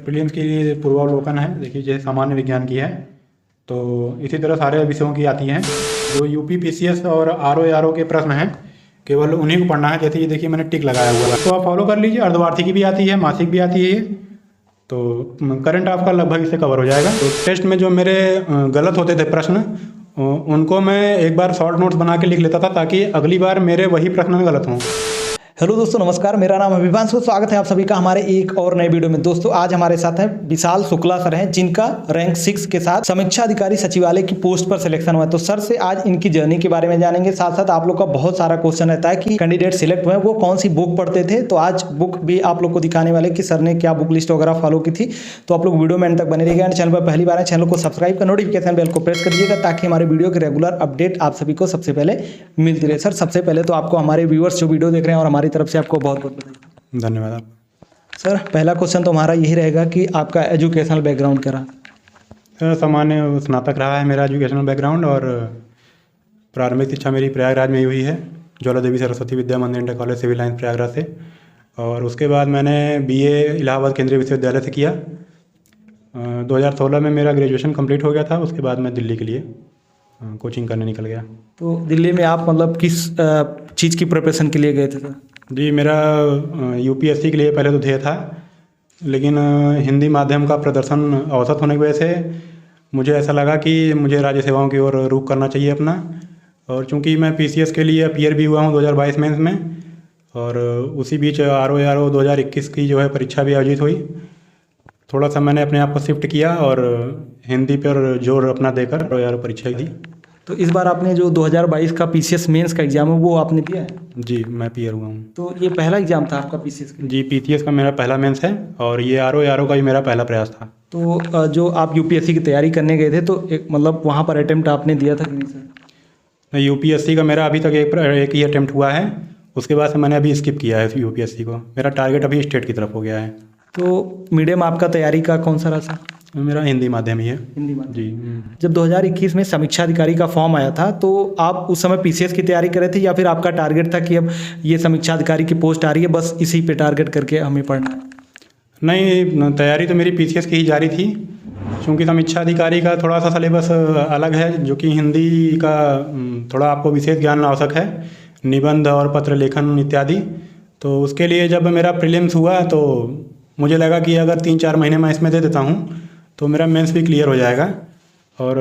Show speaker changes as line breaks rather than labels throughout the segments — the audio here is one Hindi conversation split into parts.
प्रीलिम्स के लिए पूर्वावलोकन है, देखिए जैसे सामान्य विज्ञान की है तो इसी तरह सारे विषयों की आती हैं। जो यूपी पीसीएस और आरओ के प्रश्न हैं केवल उन्हीं को पढ़ना है। जैसे ये देखिए मैंने टिक लगाया हुआ है, तो आप फॉलो कर लीजिए। अर्धवार्षिकी भी आती है, मासिक भी आती है, तो करंट आपका लगभग इससे कवर हो जाएगा। तो टेस्ट में जो मेरे गलत होते थे प्रश्न उनको मैं एक बार शॉर्ट नोट्स बना के लिख लेता था ताकि अगली बार मेरे वही प्रश्न गलत हों।
हेलो दोस्तों, नमस्कार। मेरा नाम अभिवांशु। स्वागत है आप सभी का हमारे एक और नए वीडियो में। दोस्तों आज हमारे साथ हैं विशाल शुक्ला सर हैं, जिनका रैंक 6 के साथ समीक्षा अधिकारी सचिवालय की पोस्ट पर सिलेक्शन हुआ है। तो सर से आज इनकी जर्नी के बारे में जानेंगे। साथ साथ आप लोग का बहुत सारा क्वेश्चन रहता है कि कैंडिडेट सिलेक्ट हुए वो कौन सी बुक पढ़ते थे, तो आज बुक भी आप लोग को दिखाने वाले कि सर ने क्या बुक लिस्ट वगैरह फॉलो की थी। तो आप लोग वीडियो में एंड तक बने रहिएगा। चैनल पर पहली बार है, चैनल को सब्सक्राइब कर नोटिफिकेशन बेल को प्रेस कर दीजिएगा ताकि हमारे वीडियो के रेगुलर अपडेट आप सभी को सबसे पहले मिलती रहे। सर सबसे पहले तो आपको हमारे व्यूअर्स जो वीडियो देख रहे हैं और हमारी तरफ से आपको बहुत
धन्यवाद आप।
सर पहला क्वेश्चन तो हमारा यही रहेगा कि आपका एजुकेशनल बैकग्राउंड क्या रहा?
सामान्य स्नातक रहा है मेरा एजुकेशनल बैकग्राउंड, और प्रारंभिक शिक्षा मेरी प्रयागराज में ही हुई है, Jwala Devi Saraswati Vidya Mandir inter college civil line Prayagraj से। और उसके बाद मैंने बीए इलाहाबाद केंद्रीय विश्वविद्यालय से किया। 2016 में मेरा ग्रेजुएशन कंप्लीट हो गया था। उसके बाद मैं दिल्ली के लिए कोचिंग करने निकल गया।
तो दिल्ली में आप मतलब किस चीज़ की प्रिपरेशन के लिए गए थे सर?
जी, मेरा यूपीएससी के लिए पहले तो ध्येय था, लेकिन हिंदी माध्यम का प्रदर्शन औसत होने की वजह से मुझे ऐसा लगा कि मुझे राज्य सेवाओं की ओर रुख करना चाहिए अपना। और चूंकि मैं पीसीएस के लिए अपीयर भी हुआ हूँ 2022 मेंस में, और उसी बीच आरओ 2021 की जो है परीक्षा भी आयोजित हुई। थोड़ा सा मैंने अपने आप को शिफ्ट किया और हिंदी पर जोर अपना देकर आरओ परीक्षा दी।
तो इस बार आपने जो 2022 का पीसीएस मेंस का एग्जाम है वो आपने दिया है?
जी, मैं पीयर हुआ हूँ।
तो ये पहला एग्जाम था आपका पीसीएस का?
जी, पीसीएस का मेरा पहला मेंस है और ये आरओ का भी मेरा पहला प्रयास था।
तो जो आप यूपीएससी की तैयारी करने गए थे तो एक मतलब वहाँ पर अटेम्प्ट आपने दिया था कि नहीं सर?
यूपीएससी का मेरा अभी तक एक ही अटेम्प्ट हुआ है। उसके बाद से मैंने अभी स्किप किया है यूपीएससी को। मेरा टारगेट अभी स्टेट की तरफ हो गया है।
तो मीडियम आपका तैयारी का कौन सा रहा सर?
मेरा हिंदी माध्यम ही है।
हिंदी माध्यम
जी।
जब 2021 में समीक्षा अधिकारी का फॉर्म आया था तो आप उस समय पीसीएस की तैयारी कर रहे थे या फिर आपका टारगेट था कि अब ये समीक्षा अधिकारी की पोस्ट आ रही है बस इसी पे टारगेट करके हमें पढ़ना है?
नहीं, तैयारी तो मेरी पीसीएस की ही जारी थी। क्योंकि समीक्षा अधिकारी का थोड़ा सा सिलेबस अलग है, जो कि हिंदी का थोड़ा आपको विशेष ज्ञान आवश्यक है, निबंध और पत्र लेखन इत्यादि। तो उसके लिए जब मेरा प्रीलिम्स हुआ तो मुझे लगा कि अगर 3-4 महीने मैं इसमें दे देता हूँ तो मेरा मेंस भी क्लियर हो जाएगा। और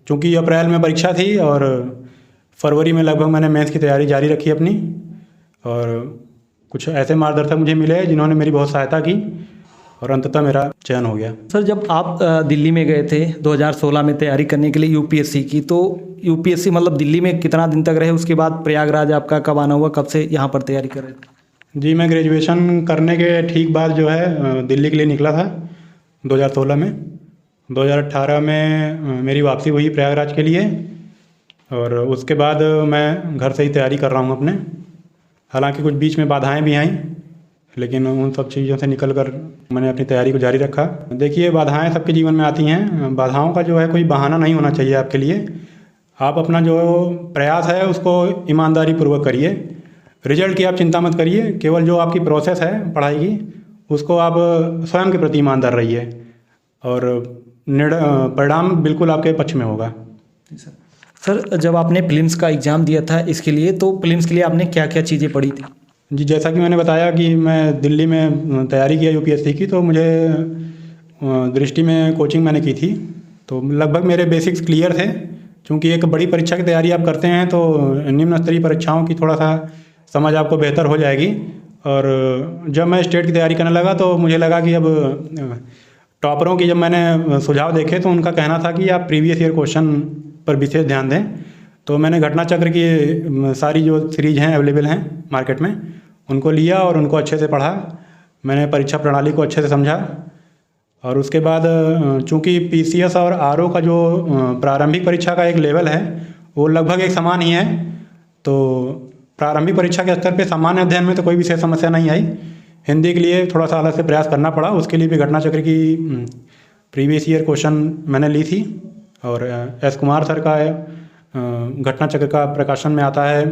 चूँकि अप्रैल में परीक्षा थी और फरवरी में लगभग मैंने मेंस की तैयारी जारी रखी अपनी। और कुछ ऐसे मार्गदर्शक मुझे मिले जिन्होंने मेरी बहुत सहायता की और अंततः मेरा चयन हो गया।
सर जब आप दिल्ली में गए थे 2016 में तैयारी करने के लिए यूपीएससी की, तो यूपीएससी मतलब दिल्ली में कितना दिन तक रहे? उसके बाद प्रयागराज आपका कब आना हुआ, कब से यहाँ पर तैयारी कर रहे थे?
जी, मैं ग्रेजुएशन करने के ठीक बाद जो है दिल्ली के लिए निकला था 2016 में। 2018 में मेरी वापसी हुई प्रयागराज के लिए, और उसके बाद मैं घर से ही तैयारी कर रहा हूँ अपने। हालांकि कुछ बीच में बाधाएं भी आईं, लेकिन उन सब चीज़ों से निकल कर मैंने अपनी तैयारी को जारी रखा। देखिए, बाधाएं सबके जीवन में आती हैं। बाधाओं का जो है कोई बहाना नहीं होना चाहिए आपके लिए। आप अपना जो प्रयास है उसको ईमानदारी पूर्वक करिए। रिजल्ट की आप चिंता मत करिए, केवल जो आपकी प्रोसेस है पढ़ाई की उसको आप स्वयं के प्रति ईमानदार रहिए और परिणाम बिल्कुल आपके पक्ष में होगा।
सर जब आपने प्रीलिम्स का एग्ज़ाम दिया था इसके लिए, तो प्रीलिम्स के लिए आपने क्या क्या चीज़ें पढ़ी थी?
जी, जैसा कि मैंने बताया कि मैं दिल्ली में तैयारी किया यूपीएससी की, तो मुझे दृष्टि में कोचिंग मैंने की थी, तो लगभग मेरे बेसिक्स क्लियर थे। क्योंकि एक बड़ी परीक्षा की तैयारी आप करते हैं तो निम्न स्तरीय परीक्षाओं की थोड़ा सा समझ आपको बेहतर हो जाएगी। और जब मैं स्टेट की तैयारी करने लगा तो मुझे लगा कि अब टॉपरों की जब मैंने सुझाव देखे तो उनका कहना था कि आप प्रीवियस ईयर क्वेश्चन पर विशेष ध्यान दें। तो मैंने घटना चक्र की सारी जो सीरीज हैं अवेलेबल हैं मार्केट में, उनको लिया और उनको अच्छे से पढ़ा। मैंने परीक्षा प्रणाली को अच्छे से समझा। और उसके बाद चूंकि पीसीएस और आरओ का जो प्रारंभिक परीक्षा का एक लेवल है वो लगभग एक समान ही है, तो प्रारंभिक परीक्षा के स्तर पे सामान्य अध्ययन में तो कोई विशेष समस्या नहीं आई। हिंदी के लिए थोड़ा सा अलग से प्रयास करना पड़ा। उसके लिए भी घटना चक्र की प्रीवियस ईयर क्वेश्चन मैंने ली थी। और एस कुमार सर का घटना चक्र का प्रकाशन में आता है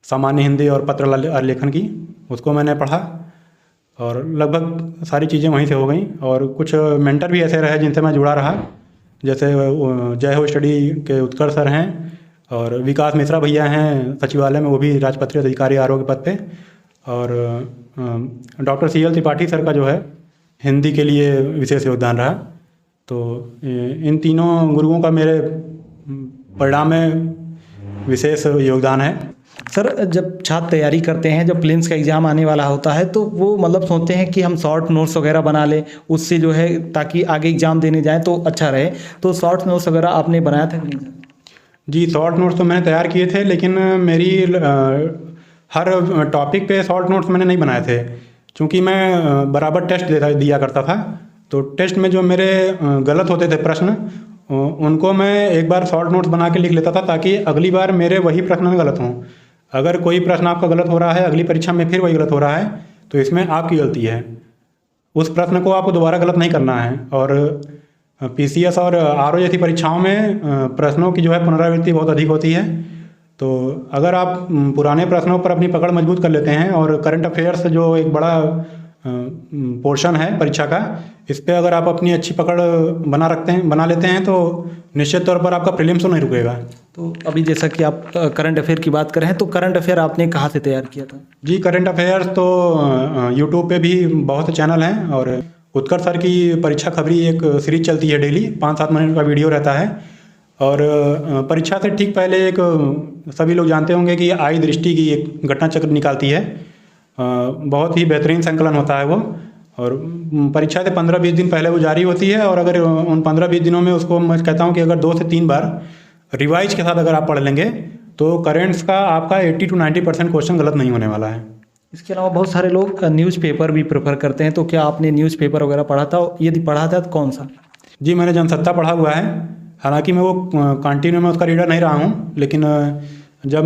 सामान्य हिंदी और पत्र लेखन की, उसको मैंने पढ़ा। और लगभग सारी चीज़ें वहीं से हो गई। और कुछ मेंटर भी ऐसे रहे जिनसे मैं जुड़ा रहा, जैसे जय हो स्टडी के उत्कर्ष सर हैं, और विकास मिश्रा भैया हैं सचिवालय में, वो भी राजपत्रित अधिकारी आरओ के पद पे, और डॉक्टर CL त्रिपाठी सर का जो है हिंदी के लिए विशेष योगदान रहा। तो इन तीनों गुरुओं का मेरे परिणाम में विशेष योगदान है।
सर, जब छात्र तैयारी करते हैं, जब प्रीलिम्स का एग्ज़ाम आने वाला होता है, तो वो मतलब सोचते हैं कि हम शॉर्ट नोट्स वगैरह बना लें, उससे जो है ताकि आगे एग्ज़ाम देने जाएं तो अच्छा रहे। तो शॉर्ट नोट्स वगैरह आपने बनाया था कि नहीं?
जी, शॉर्ट नोट्स तो मैंने तैयार किए थे, लेकिन मेरी हर टॉपिक पे शॉर्ट नोट्स मैंने नहीं बनाए थे, क्योंकि मैं बराबर टेस्ट दिया करता था। तो टेस्ट में जो मेरे गलत होते थे प्रश्न, उनको मैं एक बार शॉर्ट नोट्स बना के लिख लेता था, ताकि अगली बार मेरे वही प्रश्न गलत हों। अगर कोई प्रश्न आपका गलत हो रहा है, अगली परीक्षा में फिर वही गलत हो रहा है, तो इसमें आपकी गलती है। उस प्रश्न को आपको दोबारा गलत नहीं करना है। और PCS और RO जैसी परीक्षाओं में प्रश्नों की जो है पुनरावृत्ति बहुत अधिक होती है। तो अगर आप पुराने प्रश्नों पर अपनी पकड़ मजबूत कर लेते हैं, और करंट अफेयर्स जो एक बड़ा पोर्शन है परीक्षा का, इस पे अगर आप अपनी अच्छी पकड़ बना लेते हैं, तो निश्चित तौर पर आपका प्रीलिम्स तो नहीं रुकेगा।
तो अभी जैसा कि आप करंट अफेयर की बात कर रहे हैं, तो करंट अफेयर आपने कहाँ से तैयार किया था?
जी, करंट अफेयर्स तो यूट्यूब पे भी बहुत चैनल हैं, और उत्कर्ष सर की परीक्षा खबरी एक सीरीज चलती है, डेली 5-7 मिनट का वीडियो रहता है। और परीक्षा से ठीक पहले एक सभी लोग जानते होंगे कि आई दृष्टि की एक घटना चक्र निकालती है। बहुत ही बेहतरीन संकलन होता है वो, और परीक्षा से 15-20 दिन पहले वो जारी होती है। और अगर उन 15-20 दिनों में उसको मैं कहता हूँ कि अगर 2 से 3 बार रिवाइज के साथ अगर आप पढ़ लेंगे, तो करेंट्स का आपका 80 to 90% क्वेश्चन गलत नहीं होने वाला है।
इसके अलावा बहुत सारे लोग न्यूज़पेपर भी प्रेफर करते हैं, तो क्या आपने न्यूज़पेपर वगैरह पढ़ा था? यदि पढ़ा था तो कौन सा?
जी, मैंने जनसत्ता पढ़ा हुआ है। हालांकि मैं वो कंटिन्यू में उसका रीडर नहीं रहा हूँ, लेकिन जब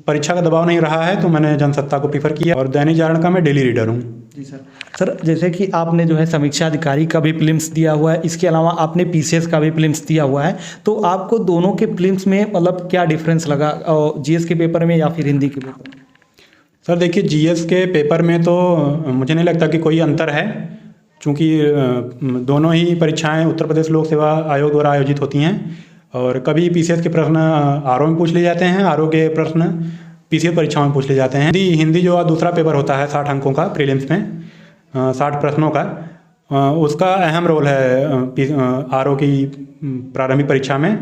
परीक्षा का दबाव नहीं रहा है तो मैंने जनसत्ता को प्रीफर किया, और दैनिक जागरण का मैं डेली रीडर हूँ।
जी सर। सर, जैसे कि आपने जो है समीक्षा अधिकारी का भी प्रीलिम्स दिया हुआ है, इसके अलावा आपने PCS का भी प्रीलिम्स दिया हुआ है, तो आपको दोनों के प्रीलिम्स में मतलब क्या डिफरेंस लगा, GS के पेपर में या फिर हिंदी के पेपर में?
सर देखिए, GS के पेपर में तो मुझे नहीं लगता कि कोई अंतर है, क्योंकि दोनों ही परीक्षाएं उत्तर प्रदेश लोक सेवा आयोग द्वारा आयोजित होती हैं। और कभी PCS के प्रश्न RO में पूछ लिए जाते हैं, RO के प्रश्न PCS परीक्षाओं में पूछ लिए जाते हैं। हिंदी जो दूसरा पेपर होता है 60 अंकों का प्रीलिम्स में, 60 प्रश्नों का, उसका अहम रोल है RO की प्रारंभिक परीक्षा में।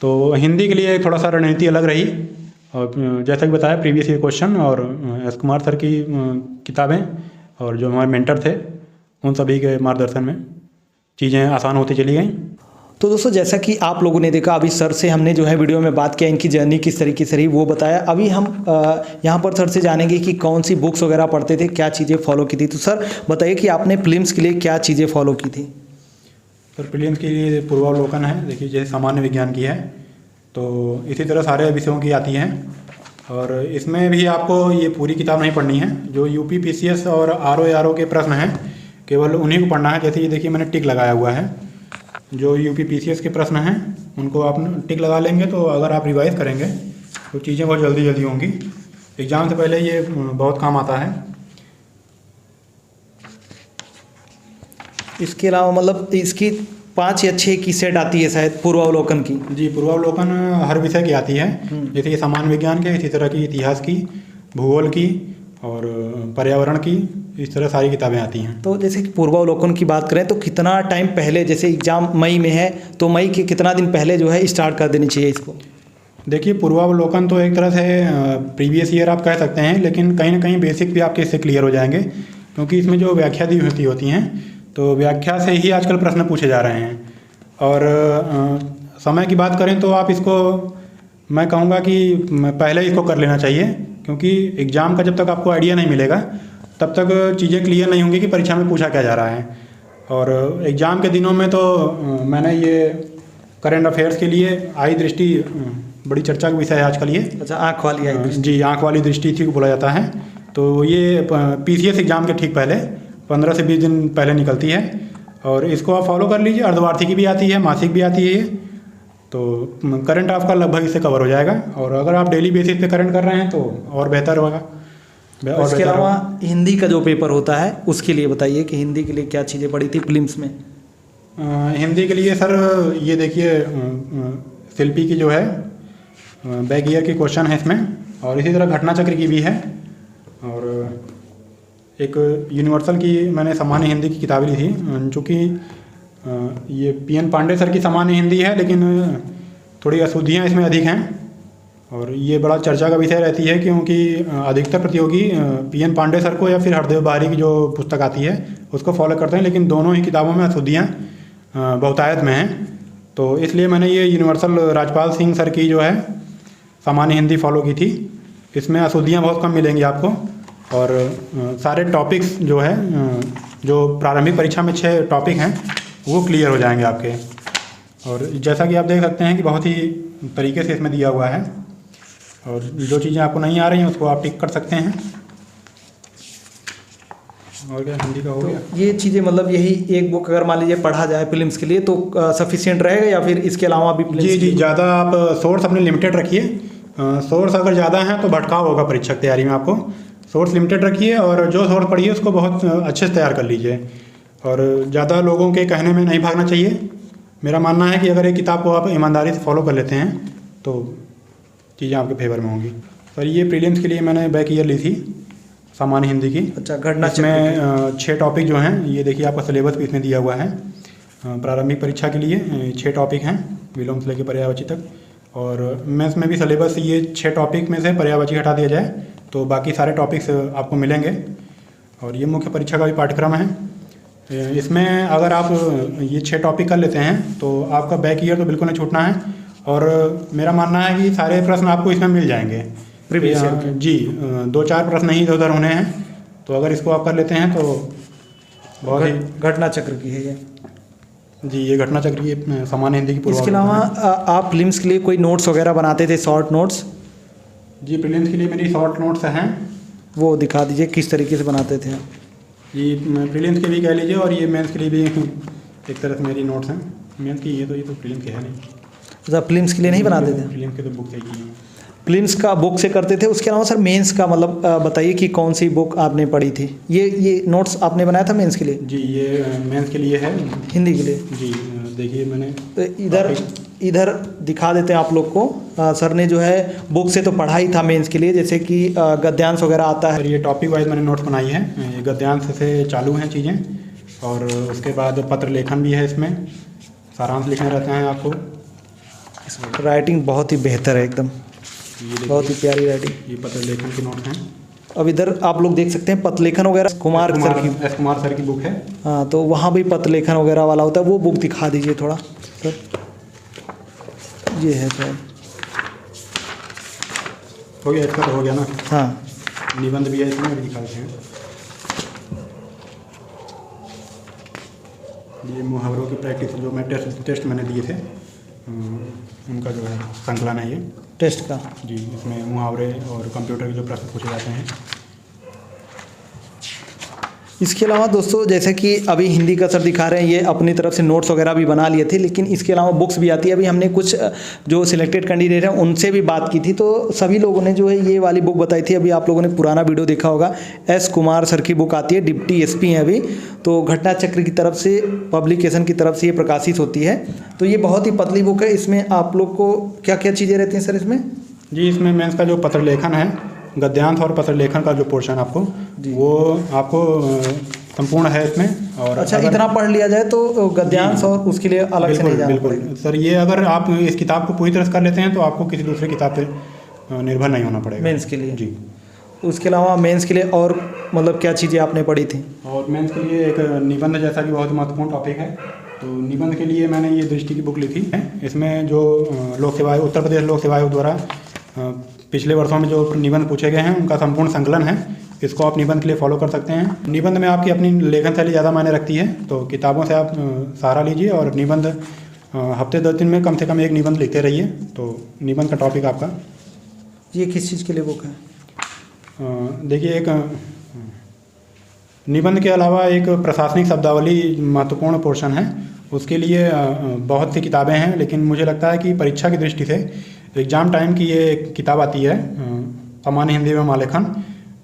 तो हिंदी के लिए थोड़ा सा रणनीति अलग रही, और जैसा कि बताया प्रीवियस ईयर क्वेश्चन और S कुमार सर की किताबें और जो हमारे मेंटर थे, उन सभी के मार्गदर्शन में चीज़ें आसान होती चली गई।
तो दोस्तों, जैसा कि आप लोगों ने देखा, अभी सर से हमने जो है वीडियो में बात किया, इनकी जर्नी किस तरीके से रही वो बताया। अभी हम यहाँ पर सर से जानेंगे कि कौन सी बुक्स वगैरह पढ़ते थे, क्या चीज़ें फॉलो की थी। तो सर बताइए कि आपने प्रीलिम्स के लिए क्या चीज़ें फॉलो की थी?
सर, प्रीलिम्स के लिए पूर्वावलोकन है, देखिए जैसे सामान्य विज्ञान की है, तो इसी तरह सारे विषयों की आती हैं। और इसमें भी आपको ये पूरी किताब नहीं पढ़नी है। जो UP PCS और RO के प्रश्न हैं, केवल उन्हीं को पढ़ना है। जैसे ये देखिए, मैंने टिक लगाया हुआ है। जो UP PCS के प्रश्न हैं, उनको आप टिक लगा लेंगे, तो अगर आप रिवाइज करेंगे तो चीज़ें बहुत जल्दी होंगी। एग्ज़ाम से पहले ये बहुत काम आता है।
इसके अलावा मतलब इसकी 5 या 6 की सेट आती है शायद पूर्वावलोकन की।
जी, पूर्वावलोकन हर विषय की आती है। जैसे ये सामान्य विज्ञान के, इसी तरह की इतिहास की, भूगोल की और पर्यावरण की, इस तरह सारी किताबें आती हैं।
तो जैसे कि पूर्वावलोकन की बात करें, तो कितना टाइम पहले, जैसे एग्ज़ाम मई में है, तो मई के कितना दिन पहले जो है स्टार्ट कर देनी चाहिए इसको?
देखिए, पूर्वावलोकन तो एक तरह से प्रीवियस ईयर आप कह सकते हैं, लेकिन कहीं ना कहीं बेसिक भी आपके इससे क्लियर हो जाएंगे, क्योंकि इसमें जो व्याख्या दी होती हैं, तो व्याख्या से ही आजकल प्रश्न पूछे जा रहे हैं। और समय की बात करें तो आप इसको, मैं कहूँगा कि पहले इसको कर लेना चाहिए, क्योंकि एग्ज़ाम का जब तक आपको आइडिया नहीं मिलेगा, तब तक चीज़ें क्लियर नहीं होंगी कि परीक्षा में पूछा क्या जा रहा है। और एग्ज़ाम के दिनों में तो मैंने ये करंट अफेयर्स के लिए आई दृष्टि बड़ी चर्चा का विषय है आजकल ये।
अच्छा, आँख वाली आई दृष्टि।
जी, आँख वाली दृष्टि थी को बोला जाता है। तो ये PCS एग्ज़ाम के ठीक पहले 15 से 20 दिन पहले निकलती है, और इसको आप फॉलो कर लीजिए। अर्धवार्षिकी भी आती है, मासिक भी आती है ये, तो करंट आपका लगभग इससे कवर हो जाएगा। और अगर आप डेली बेसिस पे करंट कर रहे हैं तो और बेहतर होगा।
और इसके
बेहतर
अलावा
होगा।
हिंदी का जो पेपर होता है उसके लिए बताइए कि हिंदी के लिए क्या चीज़ें पढ़ी थी प्रीलिम्स में।
हिंदी के लिए सर ये देखिए शिल्पी की जो है बैक ईयर की क्वेश्चन है इसमें, और इसी तरह घटना चक्र की भी है, और एक यूनिवर्सल की मैंने सामान्य हिंदी की किताब ली थी, चूँकि ये पीएन पांडे सर की सामान्य हिंदी है लेकिन थोड़ी अशुद्धियाँ इसमें अधिक हैं, और ये बड़ा चर्चा का विषय रहती है क्योंकि अधिकतर प्रतियोगी पीएन पांडे सर को या फिर हरदेव बाहरी की जो पुस्तक आती है उसको फॉलो करते हैं, लेकिन दोनों ही किताबों में अशुद्धियाँ बहुतायत में हैं। तो इसलिए मैंने ये यूनिवर्सल राजपाल सिंह सर की जो है सामान्य हिंदी फॉलो की थी। इसमें अशुद्धियाँ बहुत कम मिलेंगी आपको, और सारे टॉपिक्स जो है जो प्रारंभिक परीक्षा में 6 टॉपिक हैं वो क्लियर हो जाएंगे आपके। और जैसा कि आप देख सकते हैं कि बहुत ही तरीके से इसमें दिया हुआ है, और जो चीज़ें आपको नहीं आ रही हैं उसको आप टिक कर सकते हैं। और क्या हिंदी का हो गया।
ये चीज़ें मतलब यही एक बुक अगर मान लीजिए पढ़ा जाए प्रीलिम्स के लिए तो सफिशिएंट रहेगा, या फिर इसके अलावा भी
जी जी, ज़्यादा आप सोर्स अपने लिमिटेड रखिए। सोर्स अगर ज़्यादा हैं तो भटकाव होगा परीक्षा की तैयारी में। आपको सोर्स लिमिटेड रखिए, और जो सोर्स पढ़िए उसको बहुत अच्छे से तैयार कर लीजिए, और ज़्यादा लोगों के कहने में नहीं भागना चाहिए। मेरा मानना है कि अगर एक किताब को आप ईमानदारी से फॉलो कर लेते हैं तो चीज़ें आपके फेवर में होंगी। सर ये प्रीलिम्स के लिए मैंने बैक ईयर ली थी सामान्य हिंदी की।
अच्छा, घटना
इसमें 6 टॉपिक जो हैं ये देखिए आपका सिलेबस भी इसमें दिया हुआ है। प्रारंभिक परीक्षा के लिए 6 टॉपिक हैं विलोम से लेकर पर्यायवाची तक, और मेंस में भी सिलेबस ये 6 टॉपिक में से पर्यायवाची हटा दिया जाए तो बाकी सारे टॉपिक्स आपको मिलेंगे। और ये मुख्य परीक्षा का भी पाठ्यक्रम है। इसमें अगर आप ये 6 टॉपिक कर लेते हैं तो आपका बैक ईयर तो बिल्कुल नहीं छूटना है, और मेरा मानना है कि सारे प्रश्न आपको इसमें मिल जाएंगे
प्रीवियस ईयर के।
जी। 2-4 प्रश्न ही इधर उधर होने हैं, तो अगर इसको आप कर लेते हैं तो बहुत ही।
घटना चक्र की है ये।
जी, ये घटना चक्र की सामान्य हिंदी की
इसके अलावा आप प्रीलिम्स के लिए कोई नोट्स वगैरह बनाते थे, शॉर्ट नोट्स?
जी, प्रीलिम्स के लिए मेरी शॉर्ट नोट्स हैं।
वो दिखा दीजिए किस तरीके से बनाते थे आप।
जी, प्रीलिम्स के भी कह लीजिए, और ये मेंस के लिए भी एक तरह से मेरी नोट्स हैं। मेंस की ये तो प्रीलिम्स के है नहीं।
अच्छा, प्रीलिम्स के लिए नहीं बनाते थे?
प्रीलिम्स के तो बुक चाहिए।
प्रीलिम्स का बुक से करते थे। उसके अलावा सर मेंस का मतलब बताइए कि कौन सी बुक आपने पढ़ी थी? ये नोट्स आपने बनाया था मेंस के लिए?
जी, ये मेंस के लिए है,
हिंदी के लिए।
जी। देखिए मैंने
तो इधर दिखा देते हैं आप लोग को। सर ने जो है बुक से तो पढ़ा ही था मेंस के लिए, जैसे कि गद्यांश वगैरह आता है।
और ये टॉपिक वाइज मैंने नोट्स बनाई है। ये गद्यांश से चालू हैं चीज़ें, और उसके बाद पत्र लेखन भी है, इसमें सारांश लिखने रहते हैं आपको।
राइटिंग बहुत ही बेहतर है एकदम,
ये देखिए,
बहुत ही प्यारी राइटिंग।
ये पत्र लेखन के नोट्स हैं।
अब इधर आप लोग देख सकते हैं पत्र लेखन वगैरह कुमार सर की।
एस कुमार सर की बुक है।
हाँ, तो वहाँ भी पत्र लेखन वगैरह वाला होता है। वो बुक दिखा दीजिए थोड़ा सर। ये है सर।
हो गया, इसका तो हो गया ना।
हाँ,
निबंध भी है इसमें, भी दिखा देते हैं। ये मुहावरों की प्रैक्टिस जो मैं टेस्ट मैंने दिए थे, उनका जो है संकलन है ये।
टेस्ट का।
जी, इसमें मुहावरे और कंप्यूटर के जो प्रश्न पूछे जाते हैं।
इसके अलावा दोस्तों जैसे कि अभी हिंदी का सर दिखा रहे हैं, ये अपनी तरफ से नोट्स वगैरह भी बना लिए थे, लेकिन इसके अलावा बुक्स भी आती है। अभी हमने कुछ जो सिलेक्टेड कैंडिडेट हैं उनसे भी बात की थी, तो सभी लोगों ने जो है ये वाली बुक बताई थी। अभी आप लोगों ने पुराना वीडियो देखा होगा, एस कुमार सर की बुक आती है, डिप्टी एसपी हैं अभी। तो घटना चक्र की तरफ से, पब्लिकेशन की तरफ से ये प्रकाशित होती है। तो ये बहुत ही पतली बुक है। इसमें आप लोग को क्या क्या चीज़ें रहती हैं सर इसमें?
जी, इसमें मेंस का जो पत्र लेखन है, गद्यांश और पत्र लेखन का जो पोर्शन आपको, वो आपको संपूर्ण है इसमें। और
अच्छा, इतना पढ़ लिया जाए तो गद्यांश और उसके लिए अलग से नहीं जाना
बिल्कुल
पड़ेगा।
सर। ये अगर आप इस किताब को पूरी तरह से कर लेते हैं तो आपको किसी दूसरे किताब पे निर्भर नहीं होना पड़ेगा
मेंस के लिए।
जी।
उसके अलावा मेंस के लिए और मतलब क्या चीज़ें आपने पढ़ी थी?
और मेंस के लिए एक निबंध जैसा कि बहुत महत्वपूर्ण टॉपिक है, तो निबंध के लिए मैंने ये दृष्टि की बुक लिखी है। इसमें जो लोक सेवा आयोग, उत्तर प्रदेश लोक सेवा आयोग द्वारा पिछले वर्षों में जो निबंध पूछे गए हैं उनका संपूर्ण संकलन है। इसको आप निबंध के लिए फॉलो कर सकते हैं। निबंध में आपकी अपनी लेखन शैली ज़्यादा मायने रखती है, तो किताबों से आप सहारा लीजिए, और निबंध हफ्ते 2 दिन में कम से कम एक निबंध लिखते रहिए। तो निबंध का टॉपिक आपका।
ये किस चीज़ के लिए बुक है?
देखिए, एक निबंध के अलावा एक प्रशासनिक शब्दावली महत्वपूर्ण पोर्शन है, उसके लिए बहुत सी किताबें हैं, लेकिन मुझे लगता है कि परीक्षा की दृष्टि से एग्ज़ाम टाइम की ये किताब आती है, सामान्य हिंदी में आलेखन।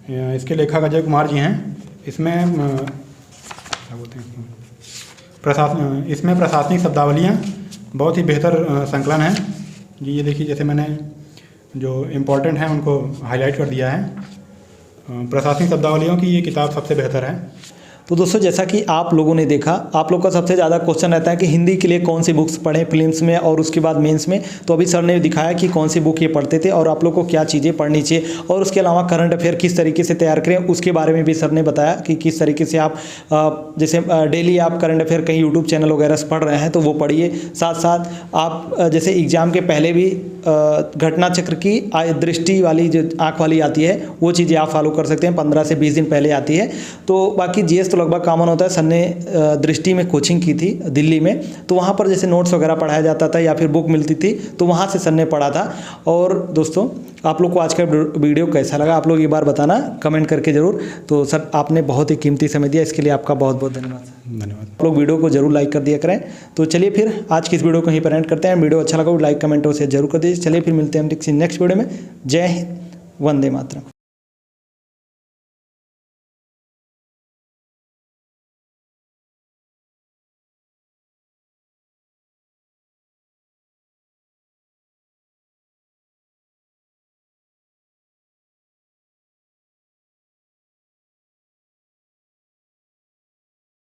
इसके लेखक अजय कुमार जी हैं। इसमें क्या बोलते हैं, इसमें प्रशासनिक शब्दावलियाँ बहुत ही बेहतर संकलन है जी। ये देखिए, जैसे मैंने जो इम्पोर्टेंट हैं उनको हाईलाइट कर दिया है। प्रशासनिक शब्दावलियों की ये किताब सबसे बेहतर है।
तो दोस्तों, जैसा कि आप लोगों ने देखा, आप लोग का सबसे ज़्यादा क्वेश्चन रहता है कि हिंदी के लिए कौन सी बुक्स पढ़ें फिल्म्स में और उसके बाद मेंस में। तो अभी सर ने दिखाया कि कौन सी बुक ये पढ़ते थे और आप लोग को क्या चीज़ें पढ़नी चाहिए, और उसके अलावा करंट अफेयर किस तरीके से तैयार करें उसके बारे में भी सर ने बताया कि किस तरीके से आप जैसे डेली आप करंट अफेयर कहीं यूट्यूब चैनल वगैरह से पढ़ रहे हैं तो वो पढ़िए। साथ साथ आप जैसे एग्ज़ाम के पहले भी घटना चक्र की दृष्टि वाली जो आँख वाली आती है वो चीज़ें आप फॉलो कर सकते हैं, 15 से 20 दिन पहले आती है। तो बाकी जीएस तो लगभग कॉमन होता है। सर ने दृष्टि में कोचिंग की थी दिल्ली में, तो वहाँ पर जैसे नोट्स वगैरह पढ़ाया जाता था या फिर बुक मिलती थी, तो वहाँ से सर ने पढ़ा था। और दोस्तों, आप लोग को आज का वीडियो कैसा लगा आप लोग एक बार बताना कमेंट करके ज़रूर। तो सर, आपने बहुत ही कीमती समय दिया, इसके लिए आपका बहुत बहुत धन्यवाद। आप लोग वीडियो को जरूर लाइक कर दिया करें। तो चलिए फिर आज की इस वीडियो को यहीं पर एंड करते हैं। वीडियो अच्छा लगा तो लाइक कमेंट और शेयर जरूर कर दीजिए। चलिए फिर मिलते हैं हम नेक्स्ट वीडियो में। जय हिंद, वंदे मातरम।